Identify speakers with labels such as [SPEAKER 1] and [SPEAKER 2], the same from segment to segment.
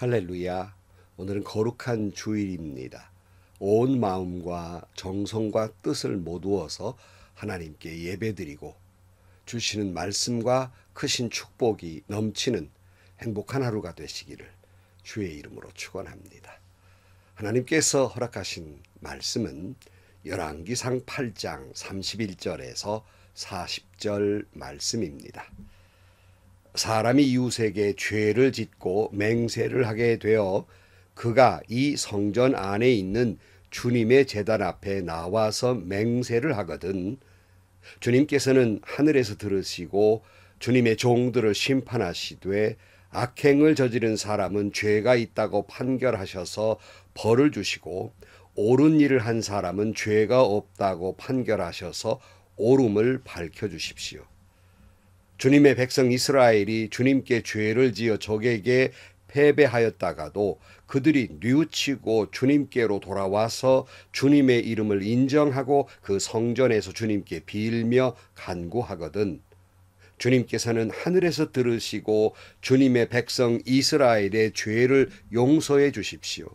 [SPEAKER 1] 할렐루야. 오늘은 거룩한 주일입니다. 온 마음과 정성과 뜻을 모두어서 하나님께 예배드리고 주시는 말씀과 크신 축복이 넘치는 행복한 하루가 되시기를 주의 이름으로 축원합니다. 하나님께서 허락하신 말씀은 열왕기상 8장 31절에서 40절 말씀입니다. 사람이 이웃에게 죄를 짓고 맹세를 하게 되어 그가 이 성전 안에 있는 주님의 제단 앞에 나와서 맹세를 하거든 주님께서는 하늘에서 들으시고 주님의 종들을 심판하시되 악행을 저지른 사람은 죄가 있다고 판결하셔서 벌을 주시고 옳은 일을 한 사람은 죄가 없다고 판결하셔서 옳음을 밝혀주십시오. 주님의 백성 이스라엘이 주님께 죄를 지어 적에게 패배하였다가도 그들이 뉘우치고 주님께로 돌아와서 주님의 이름을 인정하고 그 성전에서 주님께 빌며 간구하거든 주님께서는 하늘에서 들으시고 주님의 백성 이스라엘의 죄를 용서해 주십시오.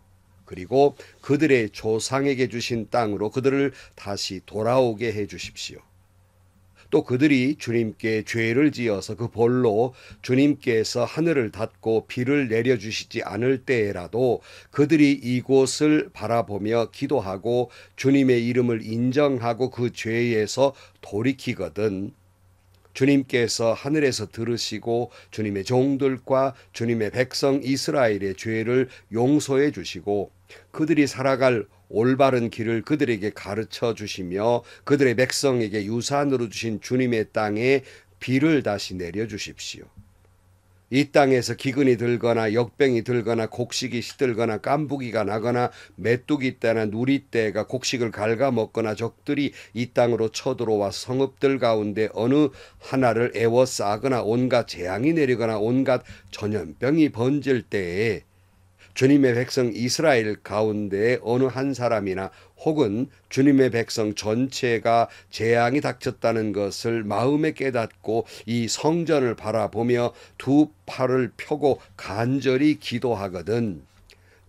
[SPEAKER 1] 그리고 그들의 조상에게 주신 땅으로 그들을 다시 돌아오게 해 주십시오. 또 그들이 주님께 죄를 지어서 그 벌로 주님께서 하늘을 닫고 비를 내려주시지 않을 때에라도 그들이 이곳을 바라보며 기도하고 주님의 이름을 인정하고 그 죄에서 돌이키거든 주님께서 하늘에서 들으시고 주님의 종들과 주님의 백성 이스라엘의 죄를 용서해 주시고 그들이 살아갈 올바른 길을 그들에게 가르쳐 주시며 그들의 백성에게 유산으로 주신 주님의 땅에 비를 다시 내려 주십시오. 이 땅에서 기근이 들거나 역병이 들거나 곡식이 시들거나 깐부기가 나거나 메뚜기 떼나 누리떼가 곡식을 갉아먹거나 적들이 이 땅으로 쳐들어와 성읍들 가운데 어느 하나를 애워싸거나 온갖 재앙이 내리거나 온갖 전염병이 번질 때에 주님의 백성 이스라엘 가운데 어느 한 사람이나 혹은 주님의 백성 전체가 재앙이 닥쳤다는 것을 마음에 깨닫고 이 성전을 바라보며 두 팔을 펴고 간절히 기도하거든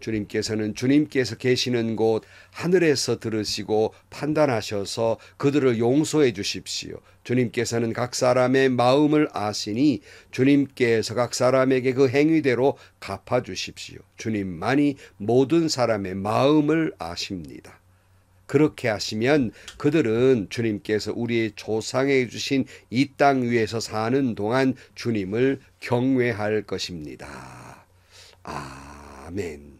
[SPEAKER 1] 주님께서는 주님께서 계시는 곳 하늘에서 들으시고 판단하셔서 그들을 용서해 주십시오. 주님께서는 각 사람의 마음을 아시니 주님께서 각 사람에게 그 행위대로 갚아 주십시오. 주님만이 모든 사람의 마음을 아십니다. 그렇게 하시면 그들은 주님께서 우리의 조상에게 주신 이 땅 위에서 사는 동안 주님을 경외할 것입니다. 아멘.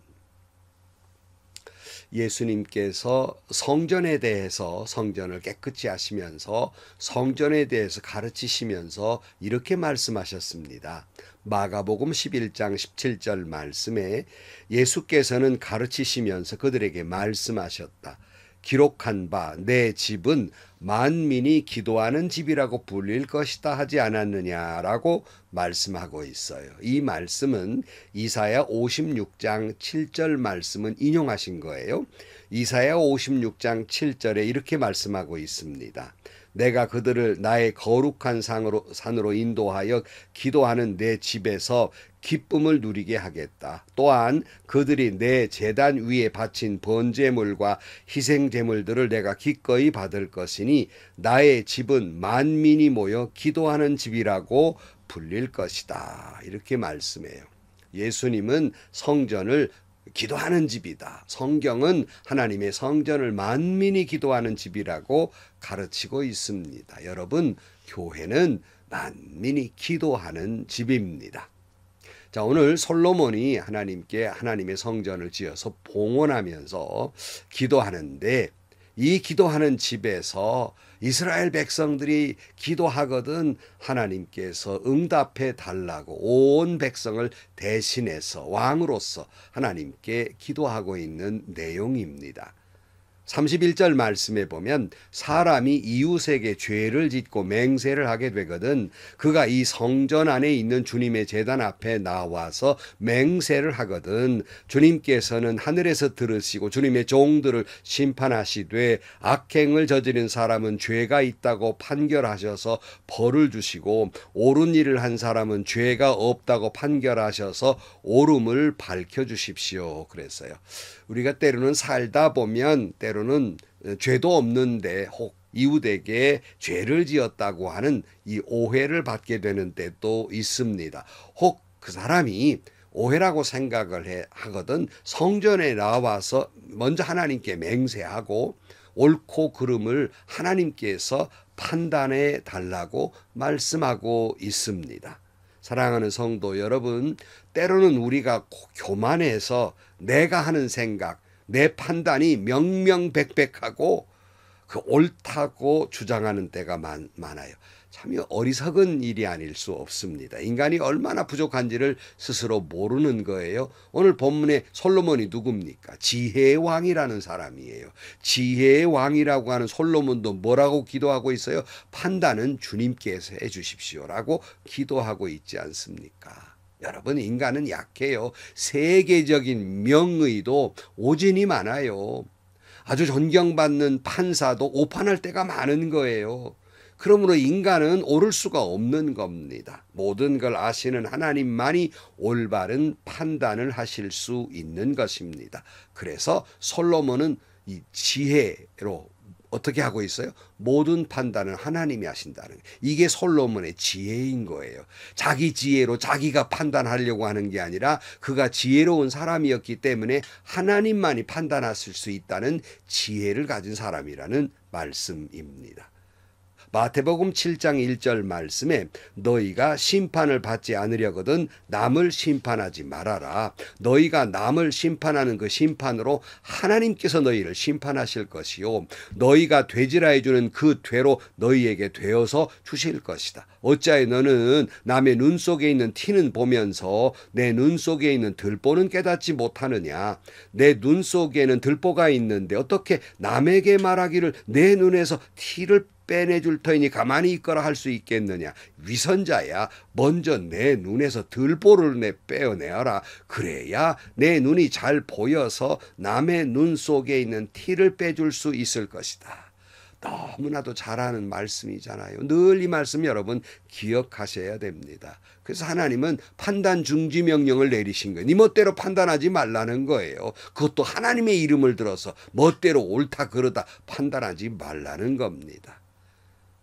[SPEAKER 1] 예수님께서 성전에 대해서 성전을 깨끗이 하시면서 성전에 대해서 가르치시면서 이렇게 말씀하셨습니다. 마가복음 11장 17절 말씀에 예수께서는 가르치시면서 그들에게 말씀하셨다. 기록한 바 내 집은 만민이 기도하는 집이라고 불릴 것이다 하지 않았느냐라고 말씀하고 있어요. 이 말씀은 이사야 56장 7절 말씀은 인용하신 거예요. 이사야 56장 7절에 이렇게 말씀하고 있습니다. 내가 그들을 나의 거룩한 산으로 인도하여 기도하는 내 집에서 기쁨을 누리게 하겠다. 또한 그들이 내 제단 위에 바친 번제물과 희생제물들을 내가 기꺼이 받을 것이니 나의 집은 만민이 모여 기도하는 집이라고 불릴 것이다. 이렇게 말씀해요. 예수님은 성전을 기도하는 집이다. 성경은 하나님의 성전을 만민이 기도하는 집이라고 가르치고 있습니다. 여러분, 교회는 만민이 기도하는 집입니다. 자, 오늘 솔로몬이 하나님께 하나님의 성전을 지어서 봉헌하면서 기도하는데 이 기도하는 집에서 이스라엘 백성들이 기도하거든 하나님께서 응답해 달라고 온 백성을 대신해서 왕으로서 하나님께 기도하고 있는 내용입니다. 31절 말씀에 보면 사람이 이웃에게 죄를 짓고 맹세를 하게 되거든 그가 이 성전 안에 있는 주님의 제단 앞에 나와서 맹세를 하거든 주님께서는 하늘에서 들으시고 주님의 종들을 심판하시되 악행을 저지른 사람은 죄가 있다고 판결하셔서 벌을 주시고 옳은 일을 한 사람은 죄가 없다고 판결하셔서 옳음을 밝혀주십시오. 그랬어요. 우리가 때로는 살다 보면 때로는 죄도 없는데 혹 이웃에게 죄를 지었다고 하는 이 오해를 받게 되는 때도 있습니다. 혹 그 사람이 오해라고 생각을 하거든 성전에 나와서 먼저 하나님께 맹세하고 옳고 그름을 하나님께서 판단해 달라고 말씀하고 있습니다. 사랑하는 성도 여러분, 때로는 우리가 교만해서 내가 하는 생각, 내 판단이 명명백백하고 그 옳다고 주장하는 때가 많아요. 참 어리석은 일이 아닐 수 없습니다. 인간이 얼마나 부족한지를 스스로 모르는 거예요. 오늘 본문에 솔로몬이 누굽니까? 지혜의 왕이라는 사람이에요. 지혜의 왕이라고 하는 솔로몬도 뭐라고 기도하고 있어요? 판단은 주님께서 해 주십시오라고 기도하고 있지 않습니까? 여러분 인간은 약해요. 세계적인 명의도 오진이 많아요. 아주 존경받는 판사도 오판할 때가 많은 거예요. 그러므로 인간은 옳을 수가 없는 겁니다. 모든 걸 아시는 하나님만이 올바른 판단을 하실 수 있는 것입니다. 그래서 솔로몬은 이 지혜로 어떻게 하고 있어요? 모든 판단은 하나님이 하신다는 거예요. 이게 솔로몬의 지혜인 거예요. 자기 지혜로 자기가 판단하려고 하는 게 아니라 그가 지혜로운 사람이었기 때문에 하나님만이 판단하실 수 있다는 지혜를 가진 사람이라는 말씀입니다. 마태복음 7장 1절 말씀에 너희가 심판을 받지 않으려거든 남을 심판하지 말아라. 너희가 남을 심판하는 그 심판으로 하나님께서 너희를 심판하실 것이요. 너희가 되지라 해주는 그 되로 너희에게 되어서 주실 것이다. 어찌하여 너는 남의 눈 속에 있는 티는 보면서 내 눈 속에 있는 들보는 깨닫지 못하느냐. 내 눈 속에는 들보가 있는데 어떻게 남에게 말하기를 내 눈에서 티를 빼내줄 터이니 가만히 있거라 할 수 있겠느냐. 위선자야 먼저 내 눈에서 들보를 빼어내어라. 그래야 내 눈이 잘 보여서 남의 눈 속에 있는 티를 빼줄 수 있을 것이다. 너무나도 잘하는 말씀이잖아요. 늘 이 말씀 여러분 기억하셔야 됩니다. 그래서 하나님은 판단 중지 명령을 내리신 거예요. 네 멋대로 판단하지 말라는 거예요. 그것도 하나님의 이름을 들어서 멋대로 옳다 그러다 판단하지 말라는 겁니다.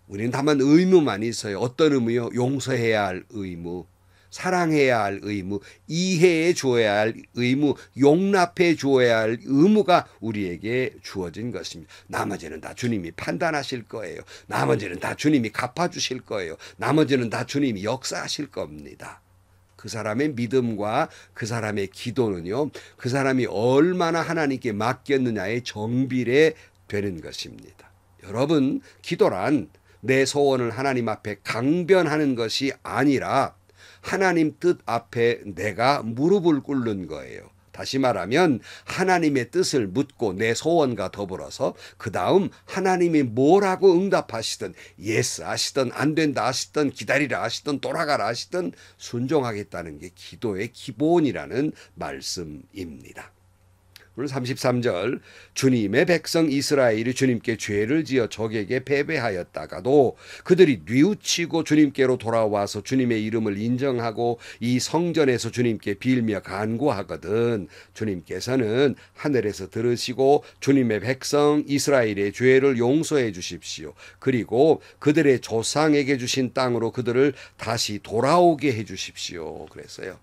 [SPEAKER 1] 우리는 다만 의무만 있어요. 어떤 의무요? 용서해야 할 의무, 사랑해야 할 의무, 이해해 주어야 할 의무, 용납해 주어야 할 의무가 우리에게 주어진 것입니다. 나머지는 다 주님이 판단하실 거예요. 나머지는 다 주님이 갚아주실 거예요. 나머지는 다 주님이 역사하실 겁니다. 그 사람의 믿음과 그 사람의 기도는요, 그 사람이 얼마나 하나님께 맡겼느냐에 정비례 되는 것입니다. 여러분, 기도란 내 소원을 하나님 앞에 강변하는 것이 아니라 하나님 뜻 앞에 내가 무릎을 꿇는 거예요. 다시 말하면 하나님의 뜻을 묻고 내 소원과 더불어서 그 다음 하나님이 뭐라고 응답하시든 예스 하시든 안 된다 하시든 기다리라 하시든 돌아가라 하시든 순종하겠다는 게 기도의 기본이라는 말씀입니다. 오늘 33절 주님의 백성 이스라엘이 주님께 죄를 지어 적에게 패배하였다가도 그들이 뉘우치고 주님께로 돌아와서 주님의 이름을 인정하고 이 성전에서 주님께 빌며 간구하거든 주님께서는 하늘에서 들으시고 주님의 백성 이스라엘의 죄를 용서해 주십시오. 그리고 그들의 조상에게 주신 땅으로 그들을 다시 돌아오게 해 주십시오. 그랬어요.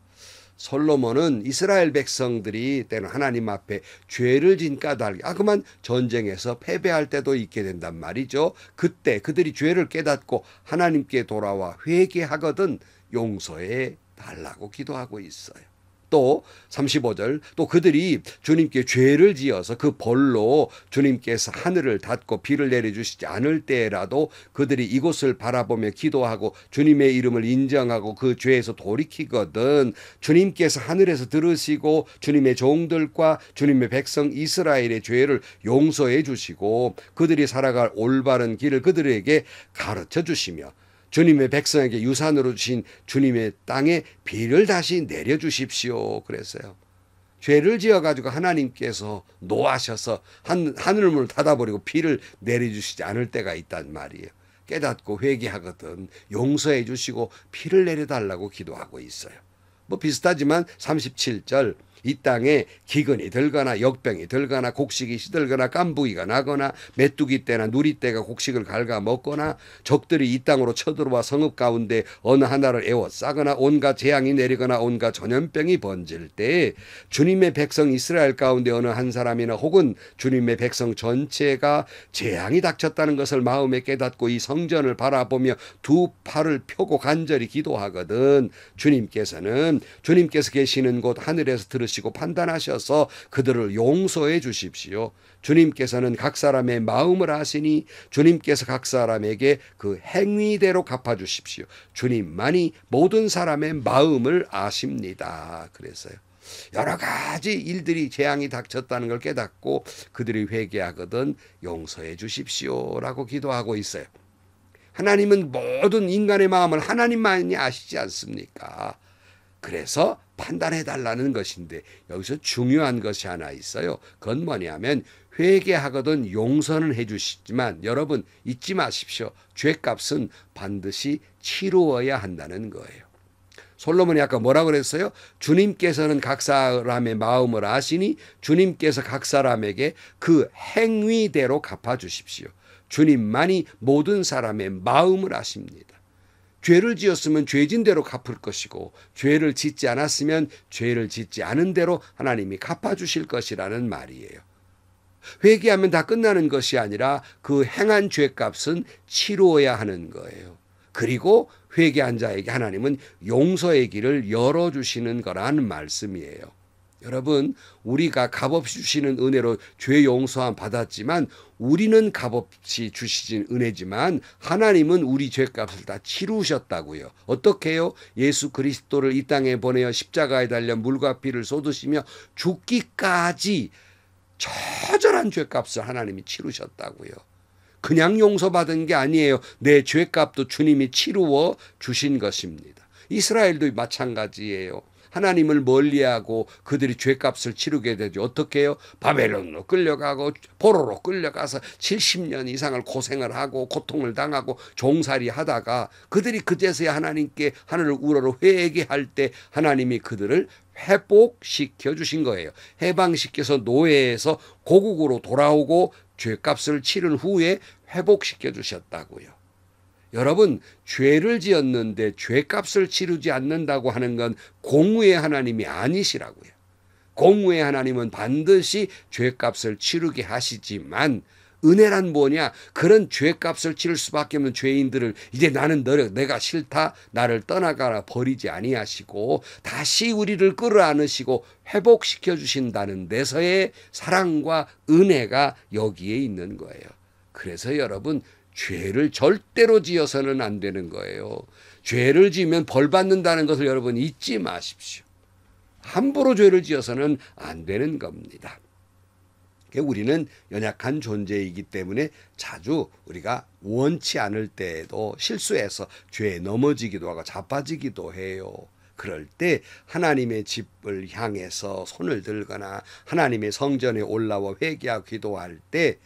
[SPEAKER 1] 솔로몬은 이스라엘 백성들이 때는 하나님 앞에 죄를 진 까닭 그만 전쟁에서 패배할 때도 있게 된단 말이죠. 그때 그들이 죄를 깨닫고 하나님께 돌아와 회개하거든 용서해 달라고 기도하고 있어요. 또 35절 또 그들이 주님께 죄를 지어서 그 벌로 주님께서 하늘을 닫고 비를 내려주시지 않을 때라도 그들이 이곳을 바라보며 기도하고 주님의 이름을 인정하고 그 죄에서 돌이키거든 주님께서 하늘에서 들으시고 주님의 종들과 주님의 백성 이스라엘의 죄를 용서해 주시고 그들이 살아갈 올바른 길을 그들에게 가르쳐 주시며 주님의 백성에게 유산으로 주신 주님의 땅에 비를 다시 내려주십시오. 그랬어요. 죄를 지어가지고 하나님께서 노하셔서 하늘문을 닫아버리고 비를 내려주시지 않을 때가 있단 말이에요. 깨닫고 회개하거든 용서해 주시고 비를 내려달라고 기도하고 있어요. 뭐 비슷하지만 37절 이 땅에 기근이 들거나 역병이 들거나 곡식이 시들거나 깐부기가 나거나 메뚜기 떼나 누리 떼가 곡식을 갉아 먹거나 적들이 이 땅으로 쳐들어와 성읍 가운데 어느 하나를 에워싸거나 온갖 재앙이 내리거나 온갖 전염병이 번질 때 주님의 백성 이스라엘 가운데 어느 한 사람이나 혹은 주님의 백성 전체가 재앙이 닥쳤다는 것을 마음에 깨닫고 이 성전을 바라보며 두 팔을 펴고 간절히 기도하거든 주님께서 계시는 곳 하늘에서 들으시고 판단하셔서 그들을 용서해 주십시오. 주님께서는 각 사람의 마음을 아시니 주님께서 각 사람에게 그 행위대로 갚아주십시오. 주님만이 모든 사람의 마음을 아십니다. 그래서요. 여러 가지 일들이 재앙이 닥쳤다는 걸 깨닫고 그들이 회개하거든 용서해 주십시오라고 기도하고 있어요. 하나님은 모든 인간의 마음을 하나님만이 아시지 않습니까? 그래서 판단해 달라는 것인데 여기서 중요한 것이 하나 있어요. 그건 뭐냐면 회개하거든 용서는 해 주시지만 여러분 잊지 마십시오. 죄값은 반드시 치루어야 한다는 거예요. 솔로몬이 아까 뭐라고 그랬어요? 주님께서는 각 사람의 마음을 아시니 주님께서 각 사람에게 그 행위대로 갚아주십시오. 주님만이 모든 사람의 마음을 아십니다. 죄를 지었으면 죄진 대로 갚을 것이고 죄를 짓지 않았으면 죄를 짓지 않은 대로 하나님이 갚아주실 것이라는 말이에요. 회개하면 다 끝나는 것이 아니라 그 행한 죄값은 치루어야 하는 거예요. 그리고 회개한 자에게 하나님은 용서의 길을 열어주시는 거라는 말씀이에요. 여러분 우리가 값없이 주시는 은혜로 죄 용서함 받았지만 우리는 값없이 주시진 은혜지만 하나님은 우리 죄값을 다 치루셨다고요. 어떻게 해요? 예수 그리스도를 이 땅에 보내어 십자가에 달려 물과 피를 쏟으시며 죽기까지 처절한 죄값을 하나님이 치루셨다고요. 그냥 용서받은 게 아니에요. 내 죄값도 주님이 치루어 주신 것입니다. 이스라엘도 마찬가지예요. 하나님을 멀리하고 그들이 죄값을 치르게 되죠. 어떻게 해요? 바벨론으로 끌려가고 포로로 끌려가서 70년 이상을 고생을 하고 고통을 당하고 종살이 하다가 그들이 그제서야 하나님께 하늘을 우러러 회개할 때 하나님이 그들을 회복시켜 주신 거예요. 해방시켜서 노예에서 고국으로 돌아오고 죄값을 치른 후에 회복시켜 주셨다고요. 여러분 죄를 지었는데 죄값을 치르지 않는다고 하는 건 공의의 하나님이 아니시라고요. 공의의 하나님은 반드시 죄값을 치르게 하시지만 은혜란 뭐냐? 그런 죄값을 치를 수밖에 없는 죄인들을 이제 나는 내가 싫다 나를 떠나가라 버리지 아니하시고 다시 우리를 끌어안으시고 회복시켜 주신다는 데서의 사랑과 은혜가 여기에 있는 거예요. 그래서 여러분 죄를 절대로 지어서는 안 되는 거예요. 죄를 지으면 벌 받는다는 것을 여러분 잊지 마십시오. 함부로 죄를 지어서는 안 되는 겁니다. 우리는 연약한 존재이기 때문에 자주 우리가 원치 않을 때에도 실수해서 죄에 넘어지기도 하고 자빠지기도 해요. 그럴 때 하나님의 집을 향해서 손을 들거나 하나님의 성전에 올라와 회개하고 기도할 때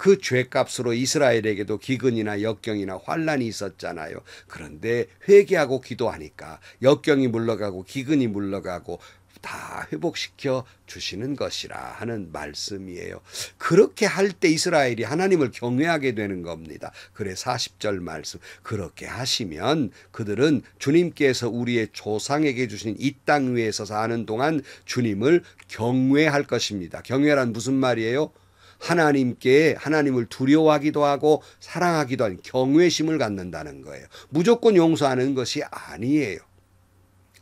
[SPEAKER 1] 그 죄값으로 이스라엘에게도 기근이나 역경이나 환란이 있었잖아요. 그런데 회개하고 기도하니까 역경이 물러가고 기근이 물러가고 다 회복시켜 주시는 것이라 하는 말씀이에요. 그렇게 할 때 이스라엘이 하나님을 경외하게 되는 겁니다. 그래 40절 말씀 그렇게 하시면 그들은 주님께서 우리의 조상에게 주신 이 땅 위에서 사는 동안 주님을 경외할 것입니다. 경외란 무슨 말이에요? 하나님을 두려워하기도 하고 사랑하기도 한 경외심을 갖는다는 거예요. 무조건 용서하는 것이 아니에요.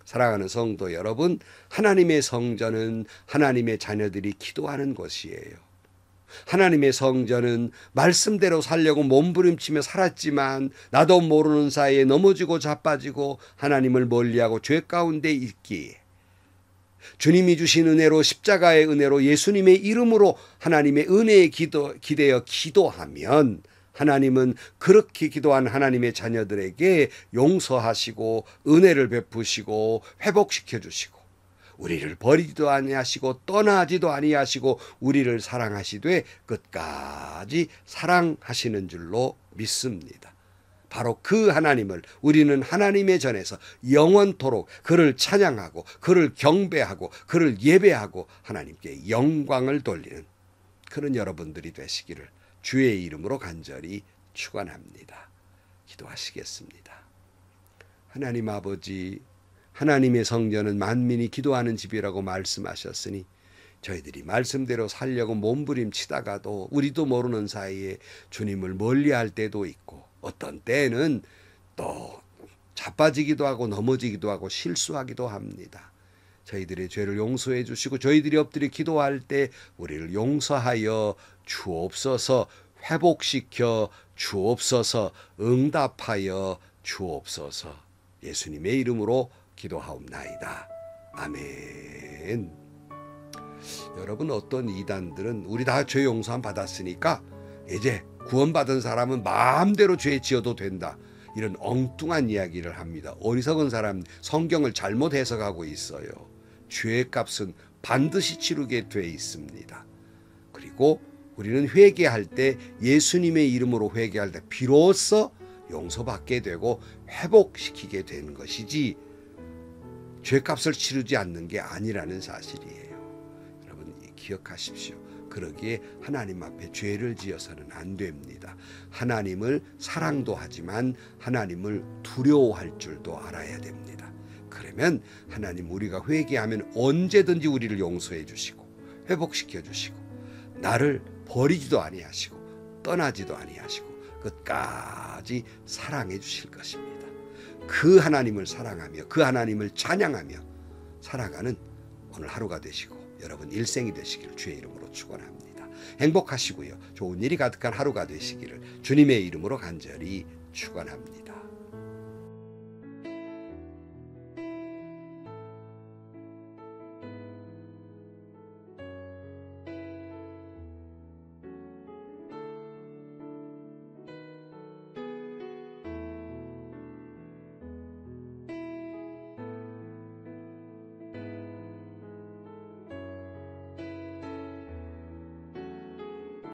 [SPEAKER 1] 사랑하는 성도 여러분, 하나님의 성전은 하나님의 자녀들이 기도하는 곳이에요. 하나님의 성전은 말씀대로 살려고 몸부림치며 살았지만 나도 모르는 사이에 넘어지고 자빠지고 하나님을 멀리하고 죄 가운데 있기에 주님이 주신 은혜로, 십자가의 은혜로, 예수님의 이름으로 하나님의 은혜에 기대어 기도하면 하나님은 그렇게 기도한 하나님의 자녀들에게 용서하시고 은혜를 베푸시고 회복시켜 주시고 우리를 버리지도 아니하시고 떠나지도 아니하시고 우리를 사랑하시되 끝까지 사랑하시는 줄로 믿습니다. 바로 그 하나님을 우리는 하나님의 전에서 영원토록 그를 찬양하고 그를 경배하고 그를 예배하고 하나님께 영광을 돌리는 그런 여러분들이 되시기를 주의 이름으로 간절히 축원합니다. 기도하시겠습니다. 하나님 아버지, 하나님의 성전은 만민이 기도하는 집이라고 말씀하셨으니 저희들이 말씀대로 살려고 몸부림치다가도 우리도 모르는 사이에 주님을 멀리할 때도 있고 어떤 때는 또 자빠지기도 하고 넘어지기도 하고 실수하기도 합니다. 저희들의 죄를 용서해 주시고 저희들이 엎드려 기도할 때 우리를 용서하여 주옵소서, 회복시켜 주옵소서, 응답하여 주옵소서. 예수님의 이름으로 기도하옵나이다. 아멘. 여러분, 어떤 이단들은 우리 다 죄 용서함 받았으니까 이제 구원받은 사람은 마음대로 죄 지어도 된다, 이런 엉뚱한 이야기를 합니다. 어리석은 사람, 성경을 잘못 해석하고 있어요. 죄의 값은 반드시 치르게 돼 있습니다. 그리고 우리는 회개할 때 예수님의 이름으로 회개할 때 비로소 용서받게 되고 회복시키게 되는 것이지 죄값을 치르지 않는 게 아니라는 사실이에요. 여러분 기억하십시오. 그러기에 하나님 앞에 죄를 지어서는 안 됩니다. 하나님을 사랑도 하지만 하나님을 두려워할 줄도 알아야 됩니다. 그러면 하나님, 우리가 회개하면 언제든지 우리를 용서해 주시고 회복시켜 주시고 나를 버리지도 아니하시고 떠나지도 아니하시고 끝까지 사랑해 주실 것입니다. 그 하나님을 사랑하며 그 하나님을 찬양하며 살아가는 오늘 하루가 되시고 여러분 일생이 되시기를 주의 이름으로 축원합니다. 행복하시고요, 좋은 일이 가득한 하루가 되시기를 주님의 이름으로 간절히 축원합니다.